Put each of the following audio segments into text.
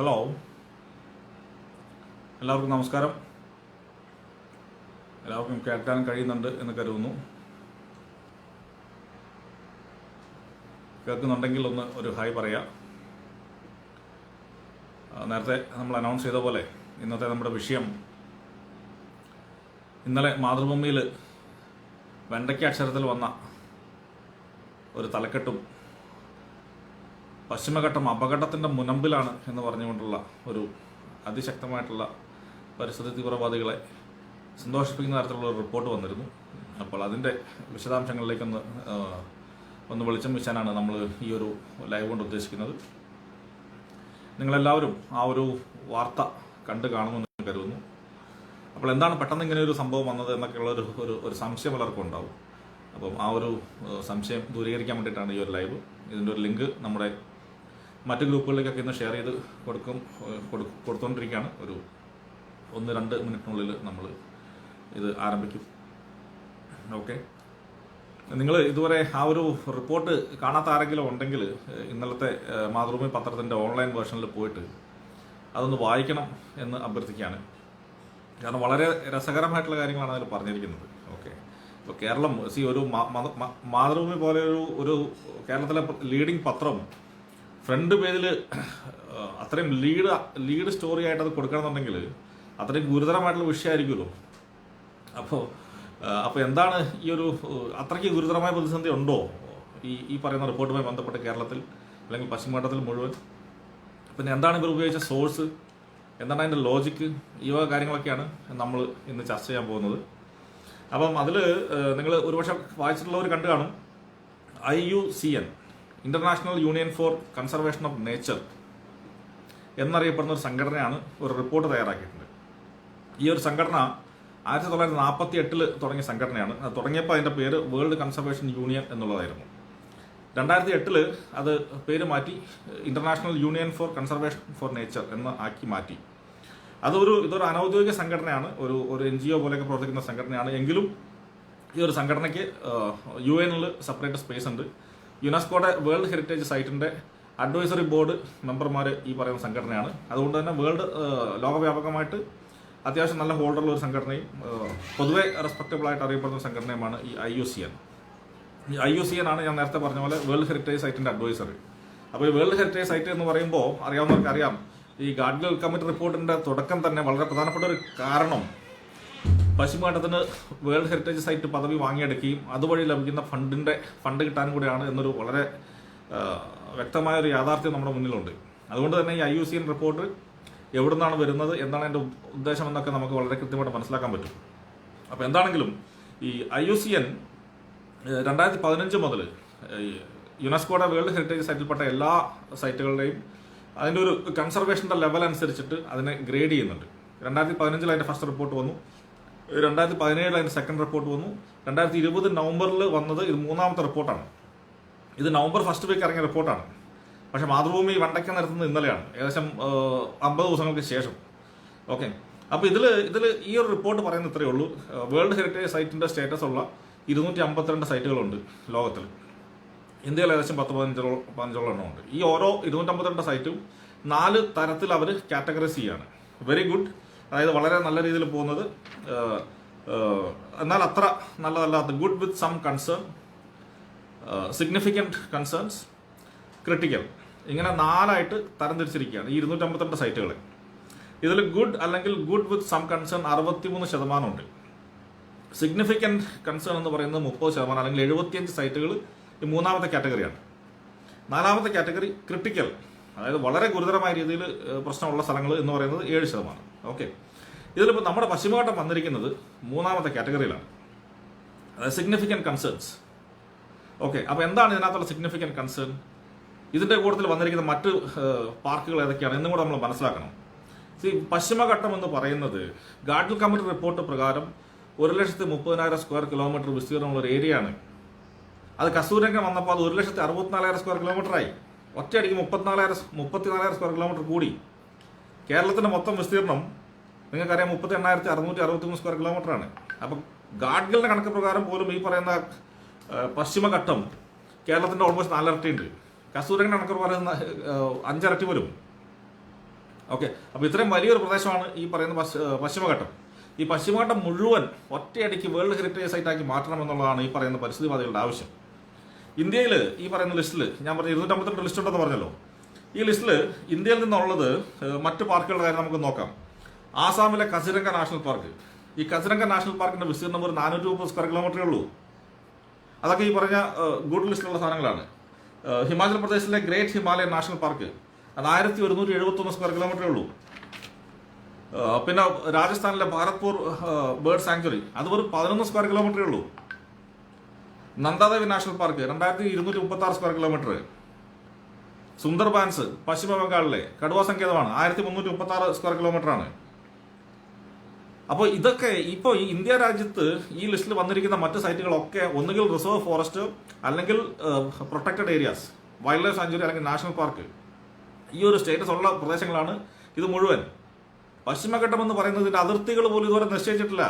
Hello, എല്ലാവർക്കും നമസ്കാരം. എല്ലാവർക്കും കേൾക്കാൻ കഴിയുന്നുണ്ട് എന്ന് കരുതുന്നു. കേൾക്കുന്നുണ്ടെങ്കിൽ ഒരു ഹായ് പറയാം. നേരത്തെ നമ്മൾ അനൗൺസ് ചെയ്ത പോലെ ഇന്നത്തെ നമ്മുടെ വിഷയം ഇന്നലെ മാതൃഭൂമിയിൽ വെണ്ടയ്ക്ക അക്ഷരത്തിൽ വന്ന ഒരു തലക്കെട്ടും പശ്ചിമഘട്ടം അപകടത്തിൻ്റെ മുനമ്പിലാണ് എന്ന് പറഞ്ഞുകൊണ്ടുള്ള ഒരു അതിശക്തമായിട്ടുള്ള പരിസ്ഥിതി തീവ്രവാദികളെ സന്തോഷിപ്പിക്കുന്ന തരത്തിലുള്ള ഒരു റിപ്പോർട്ട് വന്നിരുന്നു. അപ്പോൾ അതിൻ്റെ വിശദാംശങ്ങളിലേക്കൊന്ന് വെളിച്ചം വീശാനാണ് നമ്മൾ ഈ ഒരു ലൈവ് കൊണ്ട് ഉദ്ദേശിക്കുന്നത്. നിങ്ങളെല്ലാവരും ആ ഒരു വാർത്ത കണ്ടു കാണുമെന്ന് കരുതുന്നു. അപ്പോൾ എന്താണ് പെട്ടെന്ന് ഇങ്ങനെ ഒരു സംഭവം വന്നത് എന്നൊക്കെയുള്ള ഒരു സംശയം പലർക്കും ഉണ്ടാവും. അപ്പം ആ ഒരു സംശയം ദൂരീകരിക്കാൻ വേണ്ടിയിട്ടാണ് ഈ ഒരു ലൈവ്. ഇതിൻ്റെ ഒരു ലിങ്ക് നമ്മുടെ മറ്റ് ഗ്രൂപ്പുകളിലേക്കൊക്കെ ഇന്ന് ഷെയർ ചെയ്ത് കൊടുത്തുകൊണ്ടിരിക്കുകയാണ്. ഒരു 1-2 മിനിറ്റിനുള്ളിൽ നമ്മൾ ഇത് ആരംഭിക്കും. ഓക്കെ, നിങ്ങൾ ഇതുവരെ ആ ഒരു റിപ്പോർട്ട് കാണാത്ത ആരെങ്കിലും ഉണ്ടെങ്കിൽ ഇന്നലത്തെ മാതൃഭൂമി പത്രത്തിൻ്റെ ഓൺലൈൻ വേർഷനിൽ പോയിട്ട് അതൊന്ന് വായിക്കണം എന്ന് അഭ്യർത്ഥിക്കുകയാണ്. കാരണം വളരെ രസകരമായിട്ടുള്ള കാര്യങ്ങളാണ് അതിൽ പറഞ്ഞിരിക്കുന്നത്. ഓക്കെ, ഇപ്പോൾ കേരളം ഒരു മാതൃഭൂമി പോലെ ഒരു കേരളത്തിലെ ലീഡിങ് പത്രം ഫ്രണ്ട് പേജിൽ അത്രയും ലീഡ് സ്റ്റോറി ആയിട്ട് അത് കൊടുക്കണമെന്നുണ്ടെങ്കിൽ അത്രയും ഗുരുതരമായിട്ടുള്ള വിഷയമായിരിക്കുമല്ലോ. അപ്പോൾ എന്താണ് ഈ ഒരു അത്രയ്ക്ക് ഗുരുതരമായ പ്രതിസന്ധി ഉണ്ടോ ഈ പറയുന്ന റിപ്പോർട്ടുമായി ബന്ധപ്പെട്ട് കേരളത്തിൽ അല്ലെങ്കിൽ പശ്ചിമഘട്ടത്തിൽ മുഴുവൻ? പിന്നെ എന്താണ് ഇവർ ഉപയോഗിച്ച സോഴ്സ്, എന്താണ് അതിൻ്റെ ലോജിക്ക്, ഈ വക കാര്യങ്ങളൊക്കെയാണ് നമ്മൾ ഇന്ന് ചർച്ച ചെയ്യാൻ പോകുന്നത്. അപ്പം അതിൽ നിങ്ങൾ ഒരുപക്ഷെ വായിച്ചിട്ടുള്ളവർ കണ്ടു കാണും. IUCN, international union for conservation of nature എന്നറിയപ്പെടുന്ന ഒരു സംഘടനയാണ് ഒരു റിപ്പോർട്ട് തയ്യാറാക്കിയിട്ടുണ്ട്. ഈ ഒരു സംഘടന 1948 തുടങ്ങിയ സംഘടനയാണ്. അത് തുടങ്ങിയപ്പോൾ അതിൻ്റെ പേര് വേൾഡ് കൺസർവേഷൻ യൂണിയൻ എന്നുള്ളതായിരുന്നു. 2008 അത് പേര് മാറ്റി international union for conservation for nature എന്ന് ആക്കി മാറ്റി. ഇതൊരു അനൗദ്യോഗിക സംഘടനയാണ്, ഒരു NGO പോലെയൊക്കെ പ്രവർത്തിക്കുന്ന സംഘടനയാണ്. എങ്കിലും ഈ ഒരു സംഘടനയ്ക്ക് UN സെപ്പറേറ്റ് സ്പേസ് ഉണ്ട്. യുനെസ്കോയുടെ വേൾഡ് ഹെറിറ്റേജ് സൈറ്റിൻ്റെ അഡ്വൈസറി ബോർഡ് മെമ്പർമാർ ഈ പറയുന്ന സംഘടനയാണ്. അതുകൊണ്ട് തന്നെ ലോകവ്യാപകമായിട്ട് അത്യാവശ്യം നല്ല ഹോൾഡറുള്ള ഒരു സംഘടനയും പൊതുവെ റെസ്പെക്റ്റബിൾ ആയിട്ട് അറിയപ്പെടുന്ന സംഘടനയുമാണ് ഈ IUCN. ഈ IUCN ആണ് ഞാൻ നേരത്തെ പറഞ്ഞ പോലെ വേൾഡ് ഹെറിറ്റേജ് സൈറ്റിൻ്റെ അഡ്വൈസർ. അപ്പോൾ ഈ വേൾഡ് ഹെറിറ്റേജ് സൈറ്റ് എന്ന് പറയുമ്പോൾ അറിയാവുന്നവർക്ക് അറിയാം, ഈ ഗാഡ്ഗിൽ കമ്മിറ്റി റിപ്പോർട്ടിൻ്റെ തുടക്കം തന്നെ വളരെ പ്രധാനപ്പെട്ട ഒരു കാരണം പശ്ചിമഘട്ടത്തിന് വേൾഡ് ഹെറിറ്റേജ് സൈറ്റ് പദവി വാങ്ങിയെടുക്കുകയും അതുവഴി ലഭിക്കുന്ന ഫണ്ട് കിട്ടാനും കൂടെയാണ് എന്നൊരു വളരെ വ്യക്തമായ ഒരു യാഥാർത്ഥ്യം നമ്മുടെ മുന്നിലുണ്ട്. അതുകൊണ്ട് തന്നെ ഈ IUCN റിപ്പോർട്ട് എവിടെ നിന്നാണ് വരുന്നത്, എന്താണ് അതിൻ്റെ ഉദ്ദേശം എന്നൊക്കെ നമുക്ക് വളരെ കൃത്യമായിട്ട് മനസ്സിലാക്കാൻ പറ്റും. അപ്പോൾ എന്താണെങ്കിലും ഈ IUCN 2015 മുതൽ യുനെസ്കോയുടെ വേൾഡ് ഹെറിറ്റേജ് സൈറ്റിൽപ്പെട്ട എല്ലാ സൈറ്റുകളുടെയും അതിൻ്റെ ഒരു കൺസർവേഷൻ്റെ ലെവൽ അനുസരിച്ചിട്ട് അതിനെ ഗ്രേഡ് ചെയ്യുന്നുണ്ട്. 2015 അതിൻ്റെ ഫസ്റ്റ് റിപ്പോർട്ട് വന്നു, 2017 അതിൻ്റെ സെക്കൻഡ് റിപ്പോർട്ട് വന്നു, 2020 നവംബറിൽ വന്നത് ഇത് 3ാമത്തെ റിപ്പോർട്ടാണ്. ഇത് നവംബർ ഫസ്റ്റ് വീക്ക് ഇറങ്ങിയ റിപ്പോർട്ടാണ്. പക്ഷേ മാതൃഭൂമി വെണ്ടയ്ക്ക നിരത്തുന്നത് ഇന്നലെയാണ്, ഏകദേശം 50 ദിവസങ്ങൾക്ക് ശേഷം. ഓക്കെ, അപ്പോൾ ഇതിൽ ഈ ഒരു റിപ്പോർട്ട് പറയുന്നത് ഇത്രയേ ഉള്ളൂ. വേൾഡ് ഹെറിറ്റേജ് സൈറ്റിൻ്റെ സ്റ്റേറ്റസ് ഉള്ള 252 സൈറ്റുകളുണ്ട് ലോകത്തിൽ. ഇന്ത്യയിൽ ഏകദേശം 10-15 എണ്ണമുണ്ട്. ഈ ഓരോ 252 സൈറ്റും 4 തരത്തിൽ അവർ കാറ്റഗറൈസ് ചെയ്യുകയാണ്. വെരി ഗുഡ്, അതായത് വളരെ നല്ല രീതിയിൽ പോകുന്നത്, എന്നാൽ അത്ര നല്ലതല്ലാത്ത, good with some concern, significant concerns, critical, ഇങ്ങനെ 4ആയിട്ട് തരംതിരിച്ചിരിക്കുകയാണ് ഈ 252 സൈറ്റുകളെ. ഇതിൽ ഗുഡ് അല്ലെങ്കിൽ ഗുഡ് വിത്ത് സം കൺസേൺ 63% ഉണ്ട്. സിഗ്നിഫിക്കൻറ്റ് കൺസേൺ എന്ന് പറയുന്നത് 30% അല്ലെങ്കിൽ 75 സൈറ്റുകൾ ഈ 3ാമത്തെ കാറ്റഗറിയാണ്. 4ാമത്തെ കാറ്റഗറി ക്രിട്ടിക്കൽ, അതായത് വളരെ ഗുരുതരമായ രീതിയിൽ പ്രശ്നമുള്ള സ്ഥലങ്ങൾ എന്ന് പറയുന്നത് 7%. ഓക്കെ, ഇതിലിപ്പോൾ നമ്മുടെ പശ്ചിമഘട്ടം വന്നിരിക്കുന്നത് 3ാമത്തെ കാറ്റഗറിയിലാണ്, അതായത് സിഗ്നിഫിക്കൻറ്റ് കൺസേൺസ്. ഓക്കെ, അപ്പോൾ എന്താണ് ഇതിനകത്തുള്ള സിഗ്നിഫിക്കൻറ്റ് കൺസേൺ? ഇതിൻ്റെ കൂട്ടത്തിൽ വന്നിരിക്കുന്ന മറ്റ് പാർക്കുകൾ ഏതൊക്കെയാണ് എന്നും കൂടെ നമ്മൾ മനസ്സിലാക്കണം. പശ്ചിമഘട്ടം എന്ന് പറയുന്നത് ഗാഡ്ഗിൽ കമ്മിറ്റി റിപ്പോർട്ട് പ്രകാരം 1,30,000 സ്ക്വയർ കിലോമീറ്റർ വിസ്തീർണമുള്ള ഒരു ഏരിയയാണ്. അത് കസ്തൂരിരംഗൻ വന്നപ്പോൾ അത് 1,64,000 സ്ക്വയർ കിലോമീറ്ററായി. ഒറ്റയടിക്ക് 34,000 സ്ക്വയർ കിലോമീറ്റർ കൂടി. കേരളത്തിൻ്റെ മൊത്തം വിസ്തീർണം നിങ്ങൾക്കറിയാം 38,663 സ്ക്വയർ കിലോമീറ്ററാണ്. അപ്പം ഗാഡ്ഗിലിൻ്റെ കണക്ക് പ്രകാരം പോലും ഈ പറയുന്ന പശ്ചിമഘട്ടം കേരളത്തിൻ്റെ ഓൾമോസ്റ്റ് 4 ഇരട്ടി ഉണ്ട്. കസ്തൂരിരംഗൻ കണക്ക് പറയുന്ന 5 ഇരട്ടി വരും. ഓക്കെ, അപ്പോൾ ഇത്രയും വലിയൊരു പ്രദേശമാണ് ഈ പറയുന്ന പശ്ചിമഘട്ടം. ഈ പശ്ചിമഘട്ടം മുഴുവൻ ഒറ്റയടിക്ക് വേൾഡ് ഹെറിറ്റേജ് സൈറ്റാക്കി മാറ്റണമെന്നുള്ളതാണ് ഈ പറയുന്ന പരിസ്ഥിതിവാദികളുടെ ആവശ്യം. ഇന്ത്യയിൽ ഈ പറയുന്ന ലിസ്റ്റിൽ ഞാൻ പറഞ്ഞ 252 ലിസ്റ്റ് ഉണ്ടെന്ന് പറഞ്ഞല്ലോ. ഈ ലിസ്റ്റിൽ ഇന്ത്യയിൽ നിന്നുള്ളത് മറ്റ് പാർക്കുകളുടെ കാര്യം നമുക്ക് നോക്കാം. ആസാമിലെ കസിരംഗ നാഷണൽ പാർക്ക്. ഈ കസിരംഗ നാഷണൽ പാർക്കിന്റെ വിസ്തീർണം ഒരു 430 സ്ക്വയർ കിലോമീറ്ററേ ഉള്ളൂ. അതൊക്കെ ഈ പറഞ്ഞ ഗുഡ് ലിസ്റ്റിലുള്ള സാധനങ്ങളാണ്. ഹിമാചൽ പ്രദേശിലെ ഗ്രേറ്റ് ഹിമാലയൻ നാഷണൽ പാർക്ക് അത് 1171 സ്ക്വയർ കിലോമീറ്ററേ ഉള്ളൂ. പിന്നെ രാജസ്ഥാനിലെ ഭാരത്പൂർ ബേർഡ് സാങ്ച്വറി അത് ഒരു 11 സ്ക്വയർ കിലോമീറ്ററേ ഉള്ളൂ. Nanda Devi national park 2236 square kilometre. Sundarbans പശ്ചിമ ബംഗാളിലെ കടുവ സങ്കേതമാണ് 1336 സ്ക്വയർ കിലോമീറ്റർ ആണ്. അപ്പോൾ ഇതൊക്കെ ഇപ്പോൾ ഈ ഇന്ത്യ രാജ്യത്ത് ഈ ലിസ്റ്റിൽ വന്നിരിക്കുന്ന മറ്റ് സൈറ്റുകളൊക്കെ ഒന്നുകിൽ റിസർവ് ഫോറസ്റ്റ് അല്ലെങ്കിൽ protected areas, wild life sanctuary അല്ലെങ്കിൽ നാഷണൽ പാർക്ക്, ഈ ഒരു സ്റ്റേറ്റസ് ഉള്ള പ്രദേശങ്ങളാണ് ഇത് മുഴുവൻ. പശ്ചിമഘട്ടം എന്ന് പറയുന്നതിന്റെ അതിർത്തികൾ പോലും ഇതുവരെ നിശ്ചയിച്ചിട്ടില്ല.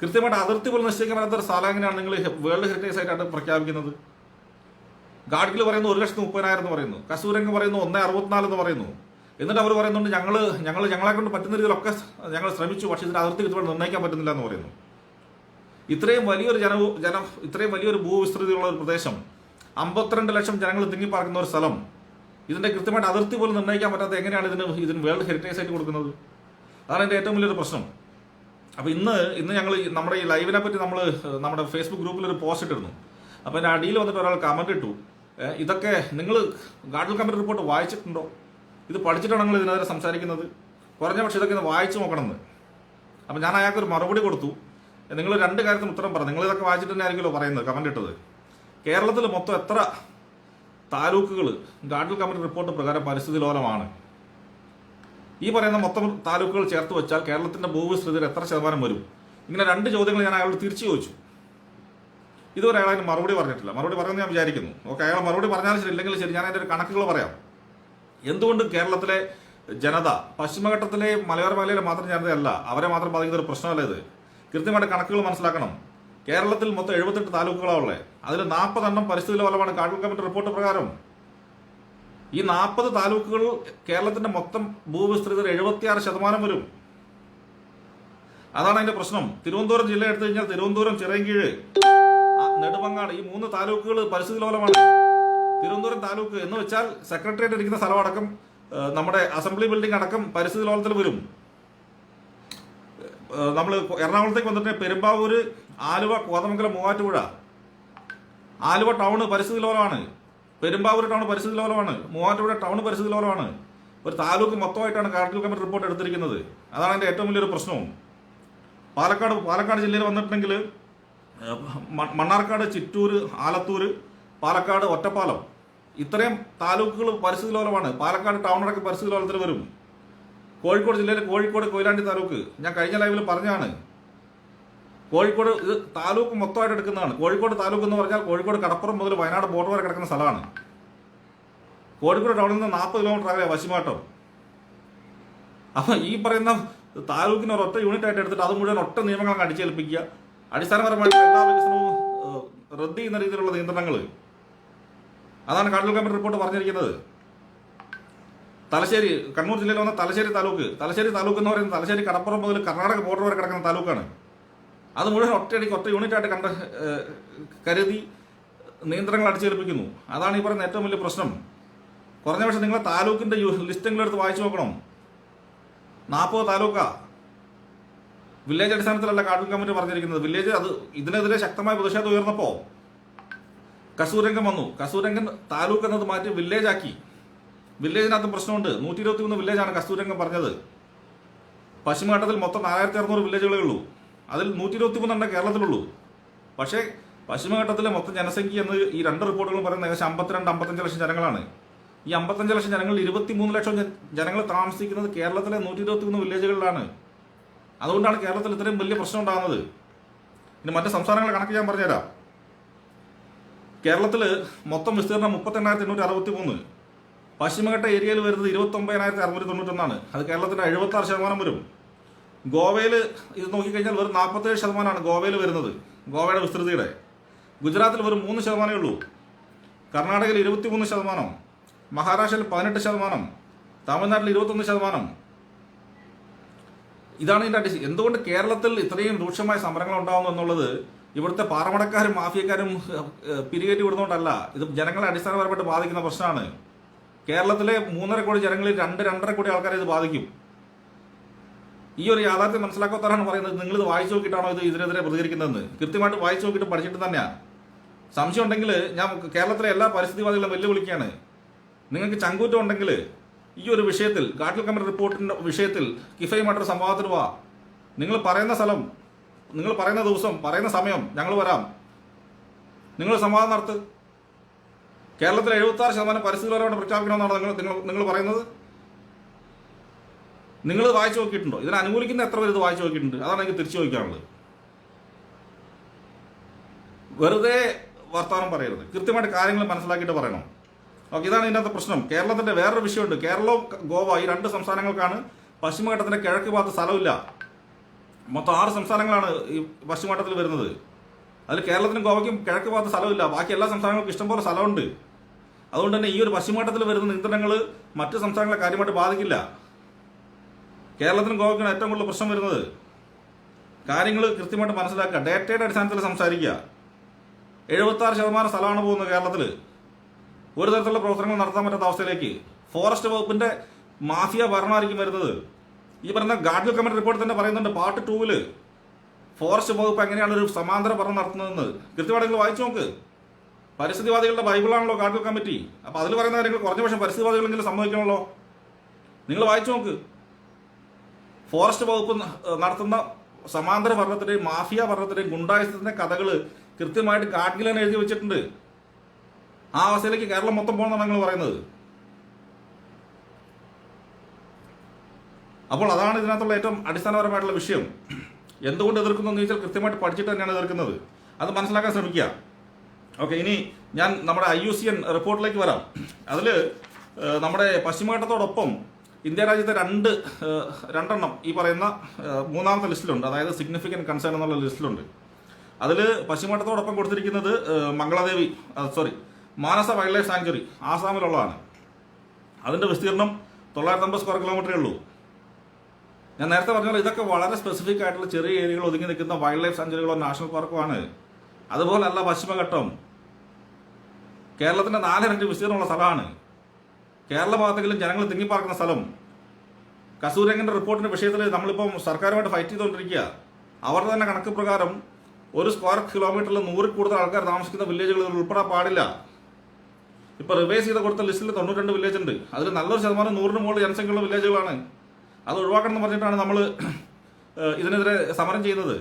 കൃത്യമായിട്ട് അതിർത്തി പോലും നിശ്ചയിക്കാൻ പറ്റാത്ത സ്ഥലം എങ്ങനെയാണ് നിങ്ങൾ വേൾഡ് ഹെറിറ്റേജ് സൈറ്റായിട്ട് പ്രഖ്യാപിക്കുന്നത്? ഗാഡ്ഗിൽ പറയുന്നു 1,30,000 എന്ന് പറയുന്നു, കസൂരംഗ് പറയുന്നു 1,64 എന്ന് പറയുന്നു. എന്നിട്ട് അവർ പറയുന്നുണ്ട് ഞങ്ങളെ കൊണ്ട് പറ്റുന്ന രീതിയിലൊക്കെ ഞങ്ങൾ ശ്രമിച്ചു, പക്ഷേ ഇതിന്റെ അതിർത്തി ഇതുപോലെ നിർണ്ണയിക്കാൻ പറ്റുന്നില്ല എന്ന് പറയുന്നു. ഇത്രയും വലിയൊരു ഭൂവിസ്തൃതിയുള്ള ഒരു പ്രദേശം, 52 ലക്ഷം ജനങ്ങൾ തിങ്ങിപ്പാർക്കുന്ന ഒരു സ്ഥലം, ഇതിന്റെ കൃത്യമായിട്ട് അതിർത്തി പോലും നിർണ്ണയിക്കാൻ പറ്റാത്ത എങ്ങനെയാണ് ഇതിന് വേൾഡ് ഹെറിറ്റേജ് സൈറ്റ് കൊടുക്കുന്നത്? അതാണ് എൻ്റെ ഏറ്റവും വലിയൊരു പ്രശ്നം. അപ്പോൾ ഇന്ന് ഞങ്ങൾ നമ്മുടെ ഈ ലൈവിനെ പറ്റി നമ്മുടെ ഫേസ്ബുക്ക് ഗ്രൂപ്പിൽ ഒരു പോസ്റ്റ് ഇട്ടിരുന്നു. അപ്പോൾ എൻ്റെ അടിയിൽ വന്നിട്ട് ഒരാൾ കമന്റ് ഇട്ടു, ഇതൊക്കെ നിങ്ങൾ ഗാഡ്ഗിൽ കമ്മിറ്റി റിപ്പോർട്ട് വായിച്ചിട്ടുണ്ടോ? ഇത് പഠിച്ചിട്ടാണ് നിങ്ങൾ ഇതിനെതിരെ സംസാരിക്കുന്നത്? കുറഞ്ഞ പക്ഷേ ഇതൊക്കെ വായിച്ചു നോക്കണമെന്ന്. അപ്പം ഞാൻ അയാൾക്കൊരു മറുപടി കൊടുത്തു. നിങ്ങൾ 2 കാര്യത്തിന് ഉത്തരം പറഞ്ഞു. നിങ്ങൾ ഇതൊക്കെ വായിച്ചിട്ട് തന്നെ ആയിരിക്കുമല്ലോ പറയുന്നത്, കമന്റ് ഇട്ടത്. കേരളത്തിൽ മൊത്തം എത്ര താലൂക്കുകൾ ഗാഡ്ഗിൽ കമ്മിറ്റി റിപ്പോർട്ട് പ്രകാരം പരിസ്ഥിതി ലോലമാണ്? ഈ പറയുന്ന മൊത്തം താലൂക്കുകൾ ചേർത്ത് വെച്ചാൽ കേരളത്തിന്റെ ഭൂവിസ്തൃതിയിൽ എത്ര ശതമാനം വരും? ഇങ്ങനെ 2 ചോദ്യങ്ങൾ ഞാൻ അയാളോട് തിരിച്ചു ചോദിച്ചു. ഇതുവരെ അയാൾ അതിന് മറുപടി പറഞ്ഞിട്ടില്ല. മറുപടി പറയുമെന്ന് ഞാൻ വിചാരിക്കുന്നു. ഓക്കെ, അയാൾ മറുപടി പറഞ്ഞാലും ശരി, ഇല്ലെങ്കിൽ ശരി, ഞാൻ അതിൻ്റെ ഒരു കണക്കുകൾ പറയാം. എന്തുകൊണ്ട് കേരളത്തിലെ ജനത പശ്ചിമഘട്ടത്തിലെ മലയോര മേഖലയിലെ മാത്രം ജനതയല്ല, അവരെ മാത്രം ബാധിക്കുന്ന ഒരു പ്രശ്നമല്ല ഇത്. കൃത്യമായിട്ട് കണക്കുകൾ മനസ്സിലാക്കണം. കേരളത്തിൽ മൊത്തം 78 താലൂക്കുകളാണ് ഉള്ളത്. അതിൽ 40 എണ്ണം പരിസ്ഥിതി ലോലമാണ് ഗാഡ്ഗിൽ കമ്മിറ്റി റിപ്പോർട്ട് പ്രകാരം. ഈ 40 താലൂക്കുകൾ കേരളത്തിന്റെ മൊത്തം ഭൂവിസ്തൃതിയുടെ 76% വരും. അതാണ് അതിന്റെ പ്രശ്നം. തിരുവനന്തപുരം ജില്ല എടുത്തു കഴിഞ്ഞാൽ തിരുവനന്തപുരം, ചിറയൻകീഴ്, നെടുമങ്ങാട്, ഈ 3 താലൂക്കുകൾ പരിസ്ഥിതി ലോലമാണ്. തിരുവനന്തപുരം താലൂക്ക് എന്ന് വെച്ചാൽ സെക്രട്ടേറിയറ്റ് ഇരിക്കുന്ന സ്ഥലമടക്കം നമ്മുടെ അസംബ്ലി ബിൽഡിംഗ് അടക്കം പരിസ്ഥിതി ലോലത്തിൽ വരും. നമ്മൾ എറണാകുളത്തേക്ക് വന്നിട്ട് പെരുമ്പാവൂര്, ആലുവ, കോതമംഗലം, മൂവാറ്റുപുഴ, ആലുവ ടൗണ് പരിസ്ഥിതി ലോലമാണ്, പെരുമ്പാവൂർ ടൗൺ പരിസ്ഥിതി ലോലമാണ്, മൂവാറ്റുപുഴ ടൗൺ പരിസ്ഥിതി ലോലമാണ്. ഒരു താലൂക്ക് മൊത്തമായിട്ടാണ് ഗാഡ്ഗിൽ കമ്മിറ്റി റിപ്പോർട്ട് എടുത്തിരിക്കുന്നത്. അതാണ് എൻ്റെ ഏറ്റവും വലിയൊരു പ്രശ്നവും. പാലക്കാട് ജില്ലയിൽ വന്നിട്ടുണ്ടെങ്കിൽ മണ്ണാർക്കാട്, ചിറ്റൂർ, ആലത്തൂർ, പാലക്കാട്, ഒറ്റപ്പാലം, ഇത്രയും താലൂക്കുകൾ പരിസ്ഥിതി ലോലമാണ്. പാലക്കാട് ടൗൺ അടക്കം പരിസ്ഥിതി ലോലത്തിൽ വരും. കോഴിക്കോട് ജില്ലയിൽ കോഴിക്കോട് കൊയിലാണ്ടി താലൂക്ക് ഞാൻ കഴിഞ്ഞ ലൈവിൽ പറഞ്ഞാണ്. കോഴിക്കോട് ഇത് താലൂക്ക് മൊത്തമായിട്ട് എടുക്കുന്നതാണ്. കോഴിക്കോട് താലൂക്ക് എന്ന് പറഞ്ഞാൽ കോഴിക്കോട് കടപ്പുറം മുതൽ വയനാട് ബോർഡർ വരെ കിടക്കുന്ന സ്ഥലമാണ്. കോഴിക്കോട് ടൗണിൽ നിന്ന് 40 കിലോമീറ്റർ അകലെ വശിമാട്ടം. അപ്പം ഈ പറയുന്ന താലൂക്കിന് ഒരൊറ്റ യൂണിറ്റ് ആയിട്ട് എടുത്തിട്ട് അത് മുഴുവൻ ഒറ്റ നിയമങ്ങൾ അടിച്ചേൽപ്പിക്കുക, അടിസ്ഥാനപരമായിട്ട് എല്ലാ വികസനവും റദ്ദ് ചെയ്യുന്ന രീതിയിലുള്ള നിയന്ത്രണങ്ങൾ. അതാണ് ഗാഡ്ഗിൽ കമ്മിറ്റി റിപ്പോർട്ട് പറഞ്ഞിരിക്കുന്നത്. തലശ്ശേരി, കണ്ണൂർ ജില്ലയിൽ വന്ന തലശ്ശേരി താലൂക്ക് എന്ന് പറയുന്നത് തലശ്ശേരി കടപ്പുറം മുതൽ കർണാടക ബോർഡർ വരെ കിടക്കുന്ന താലൂക്കാണ്. അത് മുഴുവൻ ഒറ്റ യൂണിറ്റ് ആയിട്ട് കരുതി നിയന്ത്രണങ്ങൾ അടിച്ചേൽപ്പിക്കുന്നു. അതാണ് ഈ പറയുന്ന ഏറ്റവും വലിയ പ്രശ്നം. കുറഞ്ഞ പക്ഷേ നിങ്ങളെ താലൂക്കിന്റെ ലിസ്റ്റെങ്കിലും എടുത്ത് വായിച്ചു നോക്കണം. 40 താലൂക്കാ. വില്ലേജ് അടിസ്ഥാനത്തിലല്ല ഗാഡ്ഗിൽ കമ്മിറ്റി പറഞ്ഞിരിക്കുന്നത്. വില്ലേജ് ഇതിനെതിരെ ശക്തമായ പ്രതിഷേധം ഉയർന്നപ്പോൾ കസൂരംഗം വന്നു. കസൂരംഗം താലൂക്ക് എന്നത് മാറ്റി വില്ലേജ് ആക്കി. വില്ലേജിനകത്ത് പ്രശ്നമുണ്ട്. 123 വില്ലേജാണ് കസ്തൂരംഗം പറഞ്ഞത്. പശ്ചിമഘട്ടത്തിൽ മൊത്തം 4600 വില്ലേജുകളേ ഉള്ളൂ. അതിൽ 123 എണ്ണം കേരളത്തിലുള്ളൂ. പക്ഷേ പശ്ചിമഘട്ടത്തിലെ മൊത്തം ജനസംഖ്യ എന്ന് ഈ 2 റിപ്പോർട്ടുകളും പറയുന്നത് ഏകദേശം 52-55 ലക്ഷം ജനങ്ങളാണ്. ഈ 55 ലക്ഷം ജനങ്ങളിൽ 23 ലക്ഷം ജനങ്ങൾ താമസിക്കുന്നത് കേരളത്തിലെ 123 വില്ലേജുകളിലാണ്. അതുകൊണ്ടാണ് കേരളത്തിൽ ഇത്രയും വലിയ പ്രശ്നം ഉണ്ടാകുന്നത്. ഇനി മറ്റ് സംസ്ഥാനങ്ങളെ കണക്ക് ഞാൻ പറഞ്ഞുതരാം. കേരളത്തിൽ മൊത്തം വിസ്തീർണം 38,863. പശ്ചിമഘട്ട ഏരിയയിൽ വരുന്നത് 29,691. അത് കേരളത്തിന്റെ 76% വരും. ഗോവയിൽ ഇത് നോക്കിക്കഴിഞ്ഞാൽ വെറും 47% ഗോവയിൽ വരുന്നത്, ഗോവയുടെ വിസ്തൃതിയുടെ. ഗുജറാത്തിൽ വെറും 3% ഉള്ളൂ. കർണാടകയിൽ 23%, മഹാരാഷ്ട്രയിൽ 18%, തമിഴ്നാട്ടിൽ 21%. ഇതാണ് ഇതിൻ്റെ എന്തുകൊണ്ട് കേരളത്തിൽ ഇത്രയും രൂക്ഷമായ സമരങ്ങൾ ഉണ്ടാകുന്നു എന്നുള്ളത് ഇവിടുത്തെ പാറമടക്കാരും മാഫിയക്കാരും പിരികേറ്റി വിടുന്നതുകൊണ്ടല്ല. ഇത് ജനങ്ങളെ അടിസ്ഥാനപരമായിട്ട് ബാധിക്കുന്ന പ്രശ്നമാണ്. കേരളത്തിലെ 3.5 കോടി ജനങ്ങളിൽ 2-2.5 കോടി ആൾക്കാരെ ഇത് ബാധിക്കും. ഈ ഒരു യാഥാർത്ഥ്യം മനസ്സിലാക്കാത്തവരാണ് പറയുന്നത് നിങ്ങളിത് വായിച്ചു നോക്കിയിട്ടാണോ ഇതിനെതിരെ പ്രതികരിക്കുന്നതെന്ന്. കൃത്യമായിട്ട് വായിച്ചു നോക്കിയിട്ട് പഠിച്ചിട്ട് തന്നെയാണ്. സംശയം ഉണ്ടെങ്കിൽ ഞാൻ കേരളത്തിലെ എല്ലാ പരിസ്ഥിതിവാദികളും വെല്ലുവിളിക്കുകയാണ്. നിങ്ങൾക്ക് ചങ്കൂറ്റം ഉണ്ടെങ്കിൽ ഈ ഒരു വിഷയത്തിൽ ഗാഡ്ഗിൽ കമ്മിറ്റി റിപ്പോർട്ടിൻ്റെ വിഷയത്തിൽ കിഫയുമായിട്ടൊരു സംവാദത്തിന് പോവാ. നിങ്ങൾ പറയുന്ന സ്ഥലം, നിങ്ങൾ പറയുന്ന ദിവസം, പറയുന്ന സമയം ഞങ്ങൾ വരാം. നിങ്ങൾ സംവാദം നടത്ത്. കേരളത്തിൽ 76% പരിസ്ഥിതിപരമായിട്ട് പ്രഖ്യാപിക്കണമെന്നാണ് നിങ്ങൾ പറയുന്നത്. നിങ്ങൾ വായിച്ചു നോക്കിയിട്ടുണ്ടോ? ഇതിനെ അനുകൂലിക്കുന്ന എത്ര പേര് ഇത് വായിച്ചു നോക്കിയിട്ടുണ്ട്? അതാണ് എനിക്ക് തിരിച്ചു ചോദിക്കാനുള്ളത്. വെറുതെ വർത്തമാനം പറയരുത്, കൃത്യമായിട്ട് കാര്യങ്ങൾ മനസ്സിലാക്കിയിട്ട് പറയണം. ഓക്കെ, ഇതാണ് ഇതിനകത്ത് പ്രശ്നം. കേരളത്തിന്റെ വേറൊരു വിഷയമുണ്ട്. കേരളവും ഗോവ ഈ 2 സംസ്ഥാനങ്ങൾക്കാണ് പശ്ചിമഘട്ടത്തിന്റെ കിഴക്ക് ഭാഗത്ത് സ്ഥലമില്ല. മൊത്തം 6 സംസ്ഥാനങ്ങളാണ് ഈ പശ്ചിമഘട്ടത്തിൽ വരുന്നത്. അതിൽ കേരളത്തിനും ഗോവയ്ക്കും കിഴക്ക് ഭാഗത്ത് സ്ഥലമില്ല. ബാക്കി എല്ലാ സംസ്ഥാനങ്ങൾക്കും ഇഷ്ടംപോലെ സ്ഥലമുണ്ട്. അതുകൊണ്ട് തന്നെ ഈ ഒരു പശ്ചിമഘട്ടത്തിൽ വരുന്ന നിയന്ത്രണങ്ങൾ മറ്റ് സംസ്ഥാനങ്ങളെ കാര്യമായിട്ട് ബാധിക്കില്ല. കേരളത്തിനും ഗോവയ്ക്കാണ് ഏറ്റവും കൂടുതൽ പ്രശ്നം വരുന്നത്. കാര്യങ്ങൾ കൃത്യമായിട്ട് മനസ്സിലാക്കുക, ഡേറ്റയുടെ അടിസ്ഥാനത്തിൽ സംസാരിക്കുക. 76% സ്ഥലമാണ് പോകുന്നത് കേരളത്തിൽ. ഒരു തരത്തിലുള്ള പ്രവർത്തനങ്ങൾ നടത്താൻ പറ്റാത്ത അവസ്ഥയിലേക്ക് ഫോറസ്റ്റ് വകുപ്പിന്റെ മാഫിയ ഭരണമായിരിക്കും വരുന്നത്. ഈ പറയുന്ന ഗാഡ്ഗിൽ കമ്മിറ്റി റിപ്പോർട്ട് തന്നെ പറയുന്നുണ്ട്, പാർട്ട് 2 ഫോറസ്റ്റ് വകുപ്പ് എങ്ങനെയാണ് ഒരു സമാന്തര ഭരണം നടത്തുന്നതെന്ന്. കൃത്യമായിട്ട് വായിച്ചു നോക്ക്. പരിസ്ഥിതിവാദികളുടെ ബൈബിളാണല്ലോ ഗാഡ്ഗിൽ കമ്മിറ്റി. അപ്പോൾ അതിൽ പറയുന്ന കാര്യങ്ങൾ കുറഞ്ഞ പക്ഷം പരിസ്ഥിതിവാദികളെങ്കിലും സമ്മതിക്കണമല്ലോ. നിങ്ങൾ വായിച്ചു നോക്ക്. ഫോറസ്റ്റ് വകുപ്പ് നടത്തുന്ന സമാന്തര ഭരണത്തിന്റെയും മാഫിയ ഭരണത്തിന്റെയും ഗുണ്ടായുസത്തിന്റെ കഥകൾ കൃത്യമായിട്ട് ഗാഡ്ഗിൽ തന്നെ എഴുതി വെച്ചിട്ടുണ്ട്. ആ അവസ്ഥയിലേക്ക് കേരളം മൊത്തം പോകണമെന്നാണ് നിങ്ങൾ പറയുന്നത്. അപ്പോൾ അതാണ് ഇതിനകത്തുള്ള ഏറ്റവും അടിസ്ഥാനപരമായിട്ടുള്ള വിഷയം. എന്തുകൊണ്ട് എതിർക്കുന്നു എന്ന് ചോദിച്ചാൽ കൃത്യമായിട്ട് പഠിച്ചിട്ട് തന്നെയാണ് എതിർക്കുന്നത്. അത് മനസ്സിലാക്കാൻ ശ്രമിക്കുക. ഓക്കെ, ഇനി ഞാൻ നമ്മുടെ IUCN റിപ്പോർട്ടിലേക്ക് വരാം. അതിൽ നമ്മുടെ പശ്ചിമഘട്ടത്തോടൊപ്പം ഇന്ത്യ രാജ്യത്തെ രണ്ടെണ്ണം ഈ പറയുന്ന 3ാമത്തെ ലിസ്റ്റിലുണ്ട്. അതായത് സിഗ്നിഫിക്കൻറ്റ് കൺസേൺ എന്നുള്ള ലിസ്റ്റിലുണ്ട്. അതിൽ പശ്ചിമഘട്ടത്തോടൊപ്പം കൊടുത്തിരിക്കുന്നത് മാനസ വൈൽഡ് ലൈഫ് സാങ്ച്വറി ആസാമിലുള്ളതാണ്. അതിൻ്റെ വിസ്തീർണം 950 സ്ക്വയർ കിലോമീറ്ററേ ഉള്ളൂ. ഞാൻ നേരത്തെ പറഞ്ഞാൽ ഇതൊക്കെ വളരെ സ്പെസിഫിക് ആയിട്ടുള്ള ചെറിയ ഏരിയകൾ ഒതുങ്ങി നിൽക്കുന്ന വൈൽഡ് ലൈഫ് സാങ്ച്വറികളോ നാഷണൽ പാർക്കോ ആണ്. അതുപോലല്ല പശ്ചിമഘട്ടം. കേരളത്തിൻ്റെ 4 ഇരട്ടി വിസ്തീർണമുള്ള സ്ഥലമാണ്. കേരള ഭാഗത്തെങ്കിലും ജനങ്ങൾ തിങ്ങിപ്പാർക്കുന്ന സ്ഥലം. കസൂരംഗന്റെ റിപ്പോർട്ടിന്റെ വിഷയത്തിൽ നമ്മളിപ്പം സർക്കാരുമായിട്ട് ഫൈറ്റ് ചെയ്തുകൊണ്ടിരിക്കുക. അവരുടെ തന്നെ കണക്ക് പ്രകാരം 1 സ്ക്വയർ കിലോമീറ്ററിൽ 100 കൂടുതൽ ആൾക്കാർ താമസിക്കുന്ന വില്ലേജുകൾ ഉൾപ്പെടാൻ പാടില്ല. ഇപ്പൊ റിവൈസ് ചെയ്ത് കൊടുത്ത ലിസ്റ്റിൽ 92 വില്ലേജ് ഉണ്ട്. അതിൽ നല്ലൊരു ശതമാനം 100-ന് മുകളിൽ ജനസംഖ്യയുള്ള വില്ലേജുകളാണ്. അത് ഒഴിവാക്കണം എന്ന് പറഞ്ഞിട്ടാണ് നമ്മൾ ഇതിനെതിരെ സമരം ചെയ്യുന്നത്.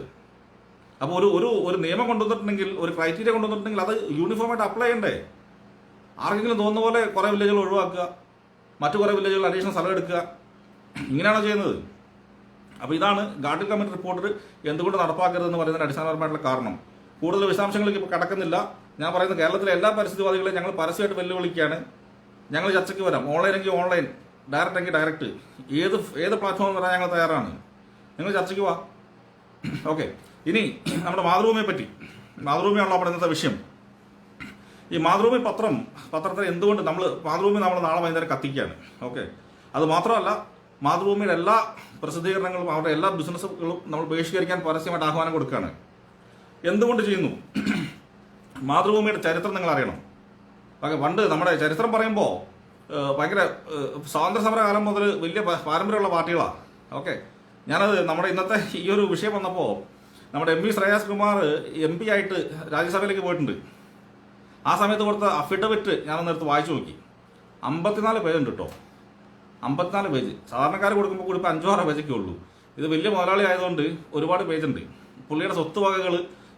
അപ്പോൾ ഒരു നിയമം കൊണ്ടുവന്നിട്ടുണ്ടെങ്കിൽ, ഒരു ക്രൈറ്റീരിയ കൊണ്ടുവന്നിട്ടുണ്ടെങ്കിൽ അത് യൂണിഫോമായിട്ട് അപ്ലൈ ചെയ്യണ്ടേ? ആർക്കെങ്കിലും തോന്നുന്ന പോലെ കുറേ വില്ലേജുകൾ ഒഴിവാക്കുക, മറ്റു കുറേ വില്ലേജുകൾ അഡീഷണൽ സ്ഥലം എടുക്കുക, ഇങ്ങനെയാണോ ചെയ്യുന്നത്? അപ്പോൾ ഇതാണ് ഗാഡ്ഗിൽ കമ്മിറ്റി റിപ്പോർട്ട് എന്തുകൊണ്ട് നടപ്പാക്കരുതെന്ന് പറയുന്നതിന് അടിസ്ഥാനപരമായിട്ടുള്ള കാരണം. കൂടുതൽ വിശദാംശങ്ങളിലേക്ക് ഇപ്പോൾ കടക്കുന്നില്ല. ഞാൻ പറയുന്നത് കേരളത്തിലെ എല്ലാ പരിസ്ഥിതിവാദികളെയും ഞങ്ങൾ പരസ്യമായിട്ട് വെല്ലുവിളിക്കുകയാണ്. ഞങ്ങൾ ചർച്ചയ്ക്ക് വരാം. ഓൺലൈൻ എങ്കിൽ ഓൺലൈൻ, ഡയറക്റ്റ് എങ്കിൽ ഡയറക്റ്റ്, ഏത് പ്ലാറ്റ്ഫോമിൽ വരാൻ ഞങ്ങൾ തയ്യാറാണ്. നിങ്ങൾ ചർച്ചയ്ക്ക് വാ. ഓക്കെ, ഇനി നമ്മുടെ മാതൃഭൂമിയെ പറ്റി. മാതൃഭൂമിയാണല്ലോ നമ്മുടെ ഇന്നത്തെ വിഷയം. ഈ മാതൃഭൂമി പത്രത്തെ എന്തുകൊണ്ട് മാതൃഭൂമി നമ്മൾ നാളെ വൈകുന്നേരം കത്തിക്കുകയാണ്. ഓക്കെ, അത് മാത്രമല്ല, മാതൃഭൂമിയുടെ എല്ലാ പ്രസിദ്ധീകരണങ്ങളും അവരുടെ എല്ലാ ബിസിനസ്സുകളും നമ്മൾ ബഹിഷ്കരിക്കാൻ പരസ്യമായിട്ട് ആഹ്വാനം കൊടുക്കുകയാണ്. എന്തുകൊണ്ട് ചെയ്യുന്നു? മാതൃഭൂമിയുടെ ചരിത്രം നിങ്ങൾ അറിയണം. ഓക്കെ, പണ്ട് നമ്മുടെ ചരിത്രം പറയുമ്പോൾ ഭയങ്കര സ്വാതന്ത്ര്യ സമര കാലം മുതൽ വലിയ പാരമ്പര്യമുള്ള പാർട്ടികളാണ്. ഓക്കെ, ഞാനത് നമ്മുടെ ഇന്നത്തെ ഈ ഒരു വിഷയം വന്നപ്പോൾ നമ്മുടെ MP ശ്രേയാസ് കുമാർ MP ആയിട്ട് രാജ്യസഭയിലേക്ക് പോയിട്ടുണ്ട്. ആ സമയത്ത് കൊടുത്ത അഫിഡവിറ്റ് ഞാനൊന്നെടുത്ത് വായിച്ചു നോക്കി. 54 പേജുണ്ട് കേട്ടോ. 54 പേജ്. സാധാരണക്കാർ കൊടുക്കുമ്പോൾ കൂടി ഇപ്പോൾ 5-6 പേജൊക്കെ ഉള്ളൂ. ഇത് വലിയ മുതലാളി ആയതുകൊണ്ട് ഒരുപാട് പേജുണ്ട്. പുള്ളിയുടെ സ്വത്ത് വകകൾ,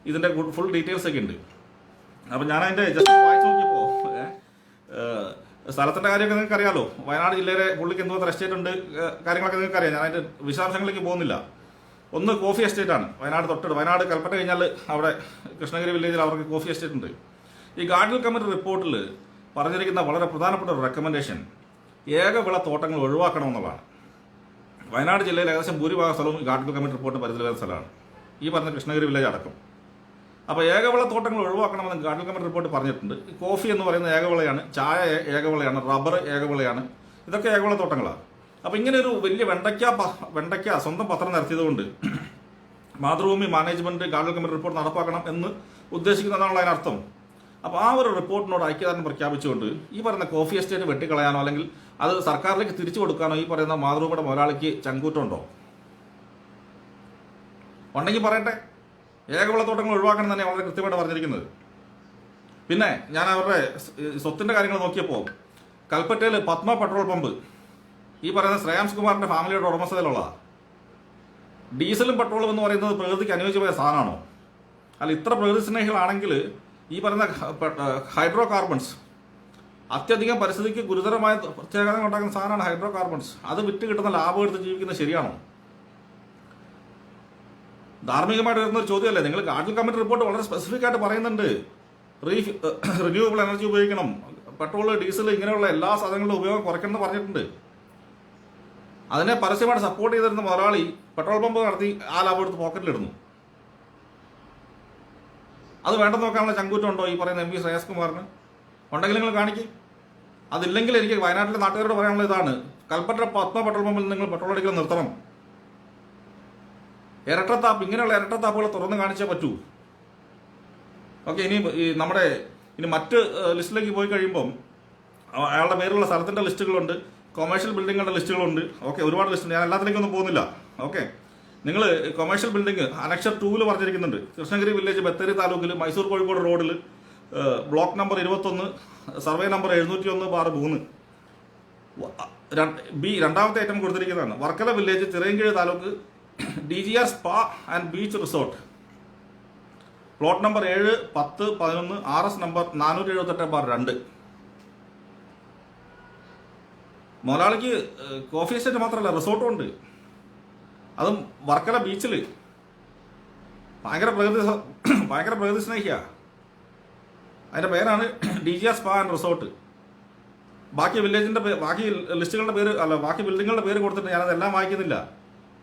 ഇതിൻ്റെ ഫുൾ ഡീറ്റെയിൽസ് ഒക്കെ ഉണ്ട്. അപ്പം ഞാനതിൻ്റെ ജസ്റ്റ് വായിച്ചു നോക്കിയപ്പോൾ സ്ഥലത്തിൻ്റെ കാര്യമൊക്കെ നിങ്ങൾക്ക് അറിയാമല്ലോ. വയനാട് ജില്ലയിലെ പുള്ളിക്ക് എന്തുമാത്രം എസ്റ്റേറ്റ് ഉണ്ട്, കാര്യങ്ങളൊക്കെ നിങ്ങൾക്ക് അറിയാം. ഞാൻ അതിൻ്റെ വിശദാംശങ്ങളിലേക്ക് പോകുന്നില്ല. ഒന്ന് കോഫി എസ്റ്റേറ്റ് ആണ്. വയനാട് കൽപ്പറ്റ കഴിഞ്ഞാൽ അവിടെ കൃഷ്ണഗിരി വില്ലേജിൽ അവർക്ക് കോഫി എസ്റ്റേറ്റ് ഉണ്ട്. ഈ ഗാഡ്ഗിൽ കമ്മിറ്റി റിപ്പോർട്ടിൽ പറഞ്ഞിരിക്കുന്ന വളരെ പ്രധാനപ്പെട്ട ഒരു റെക്കമെൻഡേഷൻ ഏകവിള തോട്ടങ്ങൾ ഒഴിവാക്കണമെന്നുള്ളതാണ്. വയനാട് ജില്ലയിൽ ഏകദേശം ഭൂരിഭാഗം സ്ഥലവും ഗാഡ്ഗിൽ കമ്മിറ്റി റിപ്പോർട്ട് പരിധിയിൽ വരുന്ന സ്ഥലമാണ്, ഈ പറഞ്ഞ കൃഷ്ണഗിരി വില്ലേജ് അടക്കം. അപ്പോൾ ഏകവിള തോട്ടങ്ങൾ ഒഴിവാക്കണമെന്ന് ഗാഡ്ഗിൽ കമ്മിറ്റി റിപ്പോർട്ട് പറഞ്ഞിട്ടുണ്ട്. കോഫി എന്ന് പറയുന്ന ഏകവിളയാണ്, ചായ ഏകവിളയാണ്, റബ്ബർ ഏകവിളയാണ്. ഇതൊക്കെ ഏകോളത്തോട്ടങ്ങളാണ്. അപ്പോൾ ഇങ്ങനെ ഒരു വലിയ വെണ്ടയ്ക്ക സ്വന്തം പത്രം നടത്തിയതുകൊണ്ട് മാതൃഭൂമി മാനേജ്മെന്റ് ഗാർഡൽ കമ്മിറ്റി റിപ്പോർട്ട് നടപ്പാക്കണം എന്ന് ഉദ്ദേശിക്കുന്നതാണല്ലോ അതിനർത്ഥം. അപ്പോൾ ആ ഒരു റിപ്പോർട്ടിനോട് ഐക്യദാർഢ്യം പ്രഖ്യാപിച്ചുകൊണ്ട് ഈ പറയുന്ന കോഫി എസ്റ്റേറ്റ് വെട്ടിക്കളയാനോ അല്ലെങ്കിൽ അത് സർക്കാരിലേക്ക് തിരിച്ചു കൊടുക്കാനോ ഈ പറയുന്ന മാതൃഭൂമിയുടെ മുതലാളിക്ക് ചങ്കൂറ്റുണ്ടോ? ഉണ്ടെങ്കിൽ പറയട്ടെ. ഏകവിളത്തോട്ടങ്ങൾ ഒഴിവാക്കണം തന്നെ വളരെ കൃത്യമായിട്ട് പറഞ്ഞിരിക്കുന്നത്. പിന്നെ ഞാൻ അവരുടെ സ്വത്തിന്റെ കാര്യങ്ങൾ നോക്കിയപ്പോൾ കൽപ്പറ്റയിൽ പത്മ പെട്രോൾ പമ്പ് ഈ പറയുന്ന ശ്രേയാംസ് കുമാറിന്റെ ഫാമിലിയുടെ ഉടമസ്ഥതയിലുള്ളതാണ്. ഡീസലും പെട്രോളും എന്ന് പറയുന്നത് പ്രകൃതിക്ക് അനുയോജ്യമായ സാധനമാണോ? അല്ല, ഇത്ര പ്രകൃതി സ്നേഹികളാണെങ്കിൽ ഈ പറയുന്ന ഹൈഡ്രോ കാർബൺസ് അത്യധികം പരിസ്ഥിതിക്ക് ഗുരുതരമായ പ്രത്യാഘാതങ്ങൾ ഉണ്ടാക്കുന്ന സാധനമാണ് ഹൈഡ്രോ കാർബൺസ്. അത് വിറ്റ് കിട്ടുന്ന ലാഭം എടുത്ത് ജീവിക്കുന്നത് ശരിയാണോ? ധാർമ്മികമായിട്ട് വരുന്ന ഒരു ചോദ്യമല്ലേ? നിങ്ങൾ ഗാർഡൽ കമ്മിറ്റി റിപ്പോർട്ട് വളരെ സ്പെസിഫിക് ആയിട്ട് പറയുന്നുണ്ട്, റിന്യൂവബിൾ എനർജി ഉപയോഗിക്കണം, പെട്രോൾ ഡീസൽ ഇങ്ങനെയുള്ള എല്ലാ സാധനങ്ങളുടെ ഉപയോഗം കുറയ്ക്കണം എന്ന് പറഞ്ഞിട്ടുണ്ട്. അതിനെ പരസ്യമായിട്ട് സപ്പോർട്ട് ചെയ്തിരുന്ന മുതലാളി പെട്രോൾ പമ്പ് നടത്തി ആ ലാഭം എടുത്ത് പോക്കറ്റിലിടുന്നു. അത് വേണ്ടെന്ന് നോക്കാനുള്ള ചങ്കൂറ്റമുണ്ടോ ഈ പറയുന്ന MP ശ്രേയസ് കുമാറിന്? ഉണ്ടെങ്കിൽ നിങ്ങൾ കാണിക്കും. അതില്ലെങ്കിൽ എനിക്ക് വയനാട്ടിലെ നാട്ടുകാരോട് പറയാനുള്ള ഇതാണ്, കൽപ്പറ്റ പത്മ പെട്രോൾ പമ്പിൽ നിങ്ങൾ പെട്രോൾ അടിക്കൽ നിർത്തണം. ഇരട്ടത്താപ്പ്, ഇങ്ങനെയുള്ള ഇരട്ടത്താപ്പുകൾ തുറന്ന് കാണിച്ചേ പറ്റൂ. ഓക്കെ, ഇനി മറ്റ് ലിസ്റ്റിലേക്ക് പോയി കഴിയുമ്പം അയാളുടെ പേരുള്ള സ്ഥലത്തിന്റെ ലിസ്റ്റുകളുണ്ട്, കൊമേഴ്ഷ്യൽ ബിൽഡിങ്ങുകളുടെ ലിസ്റ്റുകളുണ്ട്. ഓക്കെ, ഒരുപാട് ലിസ്റ്റ്, ഞാൻ എല്ലാത്തിലേക്കൊന്നും പോകുന്നില്ല. ഓക്കെ, നിങ്ങൾ കൊമേഴ്ഷ്യൽ ബിൽഡിംഗ് അനക്ഷർ 2 പറഞ്ഞിരിക്കുന്നുണ്ട്. കൃഷ്ണഗിരി വില്ലേജ് ബത്തേരി താലൂക്കിൽ മൈസൂർ കോഴിക്കോട് റോഡിൽ block number 21 survey number 701/3 B രണ്ടാമത്തെ ഐറ്റം കൊടുത്തിരിക്കുന്നതാണ്. Varkala village Chirayinkeezhu taluk DGR spa and beach resort plot number 7, 10, 11 RS number 478/2. മുതലാളിക്ക് കോഫി എസ്റ്റേറ്റ് മാത്രമല്ല റിസോർട്ടും ഉണ്ട്, അതും വർക്കല ബീച്ചിൽ. ഭയങ്കര പ്രകൃതി സ്നേഹിയ. അതിന്റെ പേരാണ് DGR സ്പാ ആൻഡ് റിസോർട്ട്. ബാക്കി ലിസ്റ്റുകളുടെ പേര് അല്ല, ബാക്കി ബിൽഡിങ്ങുകളുടെ പേര് കൊടുത്തിട്ട് ഞാനത് എല്ലാം വായിക്കുന്നില്ല.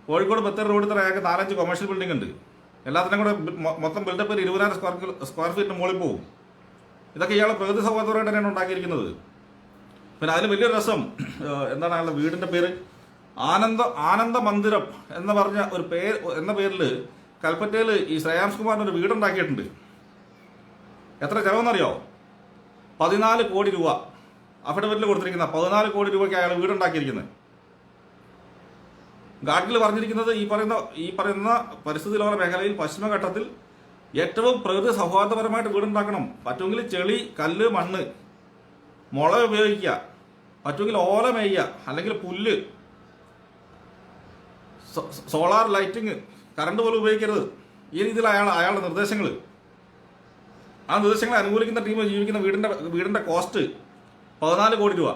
കോഴിക്കോട് ബത്തേരി റോഡിൽ തന്നെ അയാൾക്ക് 4-5 കൊമേഴ്ഷ്യൽ ബിൽഡിംഗ് ഉണ്ട്. എല്ലാത്തിനും കൂടെ മൊത്തം ബിൽഡപ്പ് 20,000 സ്ക്വയർ ഫീറ്റിന് മുകളിൽ പോകും. ഇതൊക്കെ ഇയാളെ പ്രകൃതി സൗഹാർദ്ദമായിട്ട് തന്നെയാണ് ഉണ്ടാക്കിയിരിക്കുന്നത്. പിന്നെ അതിന് വലിയൊരു രസം എന്താണ്, അയാളുടെ വീടിന്റെ പേര് ആനന്ദ മന്ദിരം എന്ന് പറഞ്ഞ ഒരു പേരിൽ കൽപ്പറ്റയിൽ ഈ ശ്രേയാംസ് കുമാറിന് ഒരു വീടുണ്ടാക്കിയിട്ടുണ്ട്. എത്ര ചെലവെന്നറിയോ? 14 കോടി രൂപ അഫിഡവിറ്റിൽ കൊടുത്തിരിക്കുന്ന 14 കോടി രൂപയ്ക്ക് അയാൾ വീടുണ്ടാക്കിയിരിക്കുന്നത്. ഗാഡ്ഗിൽ പറഞ്ഞിരിക്കുന്നത് ഈ പറയുന്ന പരിസ്ഥിതി ലോല മേഖലയിൽ പശ്ചിമഘട്ടത്തിൽ ഏറ്റവും പ്രകൃതി സൗഹാർദ്ദപരമായിട്ട് വീടുണ്ടാക്കണം. പറ്റുമെങ്കിൽ ചെളി, കല്ല്, മണ്ണ്, മുള ഉപയോഗിക്കുക, പറ്റുമെങ്കിൽ ഓല മേയ്യുക, അല്ലെങ്കിൽ പുല്ല്, സോളാർ ലൈറ്റിങ്, കറണ്ട് പോലും ഉപയോഗിക്കരുത്. ഈ രീതിയിൽ അയാളുടെ നിർദ്ദേശങ്ങൾ, ആ നിർദ്ദേശങ്ങളെ അനുകൂലിക്കുന്ന ടീം ജീവിക്കുന്ന വീടിന്റെ കോസ്റ്റ് 14 കോടി രൂപ.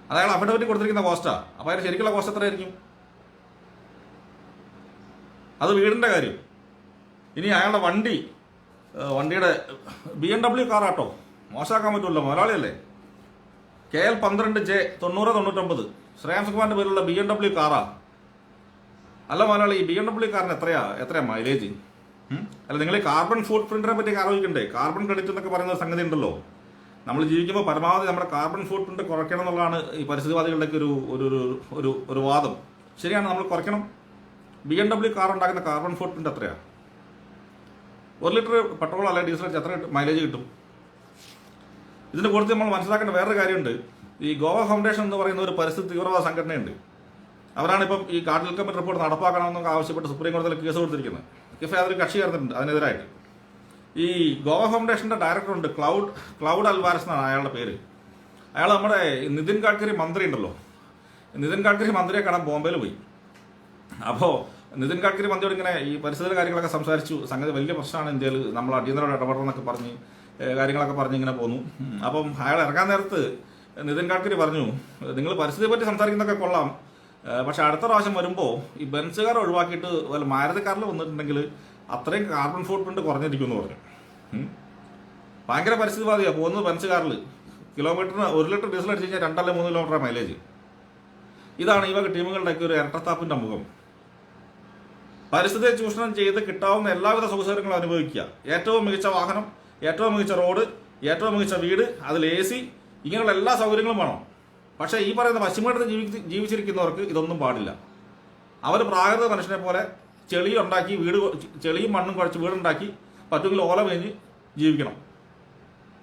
അത് അയാൾ അഫിഡവിറ്റ് കൊടുത്തിരിക്കുന്ന കോസ്റ്റാ. അപ്പോൾ അതിന് ശരിക്കുള്ള കോസ്റ്റ് എത്രയായിരിക്കും? അത് വീടിന്റെ കാര്യം. ഇനി അയാളുടെ വണ്ടിയുടെ BMW കാറാട്ടോ, മോശമാക്കാൻ പറ്റുമല്ലോ, മുതലാളിയല്ലേ. KL 12J 9099 ശ്രേയാംസ് കുമാറിന്റെ പേരുള്ള BMW കാറാ. അല്ല മുതലാളി, ഈ BMW കാറിന് എത്രയാ മൈലേജ്? അല്ല, നിങ്ങൾ ഈ കാർബൺ ഫുട് പ്രിന്റിനെ പറ്റി ആലോചിക്കണ്ടേ? കാർബൺ ക്രെഡിറ്റ് എന്നൊക്കെ പറയുന്ന സംഗതി ഉണ്ടല്ലോ. നമ്മൾ ജീവിക്കുമ്പോൾ പരമാവധി നമ്മുടെ കാർബൺ ഫുട് പ്രിന്റ് കുറയ്ക്കണം എന്നുള്ളതാണ് ഈ പരിസ്ഥിതിവാദികളുടെയൊക്കെ ഒരു വാദം. ശരിയാണ്, നമ്മൾ കുറയ്ക്കണം. BMW കാർ ഉണ്ടാക്കുന്ന കാർബൺ ഫുട് പ്രിന്റ് എത്രയാണ്? 1 ലിറ്റർ പെട്രോൾ അല്ലെ ഡീസൽ അടിച്ച് എത്ര മൈലേജ് കിട്ടും? ഇതിന്റെ കൂടുതൽ നമ്മൾ മനസ്സിലാക്കേണ്ട വേറൊരു കാര്യമുണ്ട്. ഈ ഗോവ ഫൗണ്ടേഷൻ എന്ന് പറയുന്ന ഒരു പരിസ്ഥിതി തീവ്രവാദ സംഘടനയുണ്ട്. അവരാണ് ഇപ്പം ഈ ഗാർഡൽ കമ്മിറ്റി റിപ്പോർട്ട് നടപ്പാക്കണമെന്നൊക്കെ ആവശ്യപ്പെട്ട് സുപ്രീം കോടതിയിൽ കേസ് കൊടുത്തിരിക്കുന്നത്. കിഫെ അതൊരു കക്ഷി ചേർന്നിട്ടുണ്ട് അതിനെതിരായിട്ട്. ഈ ഗോവ ഫൗണ്ടേഷന്റെ ഡയറക്ടറുണ്ട്, ക്ലൗഡ് അൽവാരസ് എന്നാണ് അയാളുടെ പേര്. അയാൾ നമ്മുടെ നിതിൻ ഗഡ്കരി മന്ത്രി ഉണ്ടല്ലോ, നിതിൻ ഗഡ്കരി മന്ത്രിയെ കാണാൻ ബോംബെയിൽ പോയി. അപ്പോൾ നിതിൻ ഗഡ്കരി മന്ത്രിയോട് ഇങ്ങനെ ഈ പരിസ്ഥിതി കാര്യങ്ങളൊക്കെ സംസാരിച്ചു. സംഗതി വലിയ പ്രശ്നമാണ് ഇന്ത്യയിൽ, നമ്മൾ അടിയന്തരമായിട്ട് ഇടപെടണമെന്നൊക്കെ പറഞ്ഞ് കാര്യങ്ങളൊക്കെ പറഞ്ഞ് ഇങ്ങനെ പോന്നു. അപ്പം അയാൾ ഇറങ്ങാൻ നേരത്ത് നിതിൻ ഗഡ്കരി പറഞ്ഞു, നിങ്ങൾ പരിസ്ഥിതിയെ പറ്റി സംസാരിക്കുന്നതൊക്കെ കൊള്ളാം, പക്ഷെ അടുത്ത പ്രാവശ്യം വരുമ്പോൾ ഈ ബെൻസുകാർ ഒഴിവാക്കിയിട്ട് വല്ല മാരുതിക്കാരിൽ വന്നിട്ടുണ്ടെങ്കിൽ അത്രയും കാർബൺ ഫുട് പ്രിന്റ് കുറഞ്ഞിരിക്കും എന്ന് പറഞ്ഞു. ഭയങ്കര പരിസ്ഥിതിവാദിയാണ്. പോകുന്നത് ബെൻസുകാരിൽ കിലോമീറ്ററിന് 1 ലിറ്റർ ഡീസൽ അടിച്ച് കഴിഞ്ഞാൽ 2 അല്ലെങ്കിൽ 3 കിലോമീറ്റർ മൈലേജ്. ഇതാണ് ഈ വക ടീമുകളുടെയൊക്കെ ഒരു ഇരട്ടത്താപ്പിന്റെ മുഖം. പരിസ്ഥിതിയെ ചൂഷണം ചെയ്ത് കിട്ടാവുന്ന എല്ലാവിധ സൗകര്യങ്ങളും അനുഭവിക്കുക. ഏറ്റവും മികച്ച വാഹനം, ഏറ്റവും മികച്ച റോഡ്, ഏറ്റവും മികച്ച വീട്, അതിൽ AC, ഇങ്ങനെയുള്ള എല്ലാ സൗകര്യങ്ങളും വേണം. പക്ഷേ ഈ പറയുന്ന പശ്ചിമഘട്ടത്തിൽ ജീവിച്ചിരിക്കുന്നവർക്ക് ഇതൊന്നും പാടില്ല. അവർ പ്രാകൃത മനുഷ്യനെ പോലെ ചെളി ഉണ്ടാക്കി ചെളിയും മണ്ണും കുഴച്ച് വീടുണ്ടാക്കി പറ്റുമെങ്കിൽ ഓല മേഞ്ഞ് ജീവിക്കണം.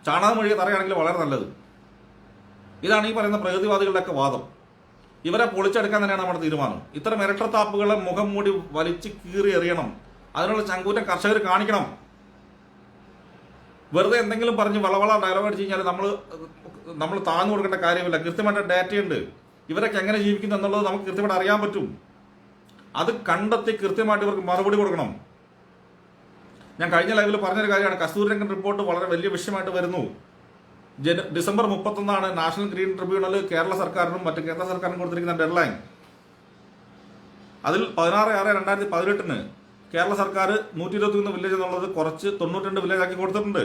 ചാണകം വഴിയെ തറയാണെങ്കിൽ വളരെ നല്ലത്. ഇതാണ് ഈ പറയുന്ന പ്രകൃതിവാദികളുടെയൊക്കെ വാദം. ഇവരെ പൊളിച്ചെടുക്കാൻ തന്നെയാണ് നമ്മുടെ തീരുമാനം. ഇത്തരം ഇരട്ടത്താപ്പുകളെ മുഖം മൂടി വലിച്ച് കീറി എറിയണം. അതിനുള്ള ചങ്കൂറ്റം കർഷകർ കാണിക്കണം. വെറുതെ എന്തെങ്കിലും പറഞ്ഞ് വളവള ഡയലോഗ് അടിച്ച് കഴിഞ്ഞാൽ നമ്മൾ താഴ്ന്നു കൊടുക്കേണ്ട കാര്യമില്ല. കൃത്യമായിട്ട് ഡാറ്റയുണ്ട്. ഇവരൊക്കെ എങ്ങനെ ജീവിക്കുന്നു എന്നുള്ളത് നമുക്ക് കൃത്യമായിട്ട് അറിയാൻ പറ്റും. അത് കണ്ടെത്തി കൃത്യമായിട്ട് ഇവർക്ക് മറുപടി കൊടുക്കണം. ഞാൻ കഴിഞ്ഞ ലൈവിൽ പറഞ്ഞൊരു കാര്യമാണ്, കസ്തൂരിരംഗൻ റിപ്പോർട്ട് വളരെ വലിയ വിഷയമായിട്ട് വരുന്നു. December 31 national green tribunal Kerala സർക്കാരിനും മറ്റ് കേന്ദ്ര സർക്കാരിനും കൊടുത്തിരിക്കുന്ന ഡെഡ്ലൈൻ. അതിൽ 16/6/2018 കേരള സർക്കാർ 121 വില്ലേജ് എന്നുള്ളത് കുറച്ച് 92 വില്ലേജ് ആക്കി കൊടുത്തിട്ടുണ്ട്.